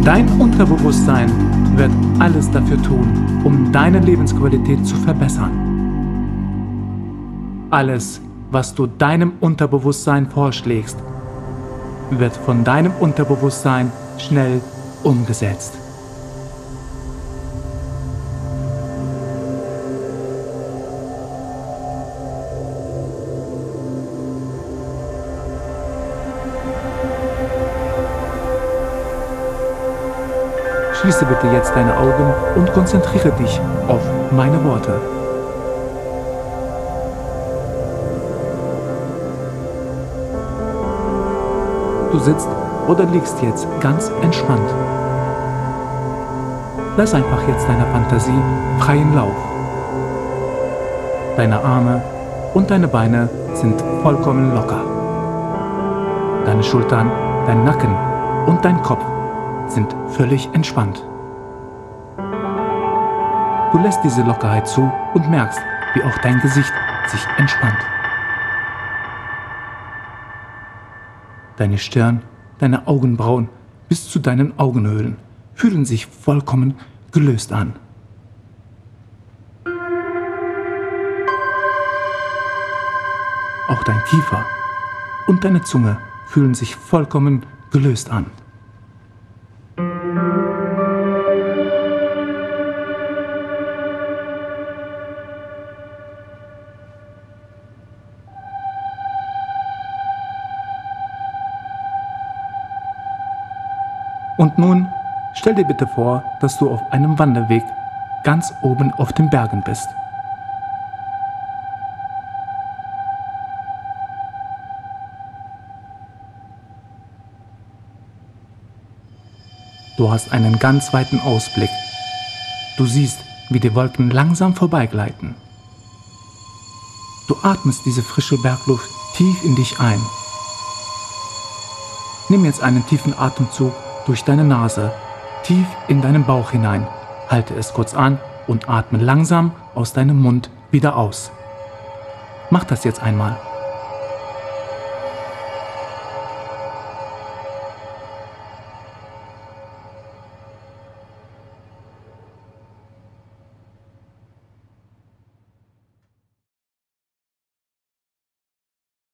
Dein Unterbewusstsein wird alles dafür tun, um deine Lebensqualität zu verbessern. Alles, was du deinem Unterbewusstsein vorschlägst, wird von deinem Unterbewusstsein schnell umgesetzt. Schließe bitte jetzt deine Augen und konzentriere dich auf meine Worte. Du sitzt oder liegst jetzt ganz entspannt. Lass einfach jetzt deiner Fantasie freien Lauf. Deine Arme und deine Beine sind vollkommen locker. Deine Schultern, dein Nacken und dein Kopf sind völlig entspannt. Du lässt diese Lockerheit zu und merkst, wie auch dein Gesicht sich entspannt. Deine Stirn, deine Augenbrauen bis zu deinen Augenhöhlen fühlen sich vollkommen gelöst an. Auch dein Kiefer und deine Zunge fühlen sich vollkommen gelöst an. Und nun stell dir bitte vor, dass du auf einem Wanderweg ganz oben auf den Bergen bist. Du hast einen ganz weiten Ausblick. Du siehst, wie die Wolken langsam vorbeigleiten. Du atmest diese frische Bergluft tief in dich ein. Nimm jetzt einen tiefen Atemzug durch deine Nase, tief in deinen Bauch hinein. Halte es kurz an und atme langsam aus deinem Mund wieder aus. Mach das jetzt einmal.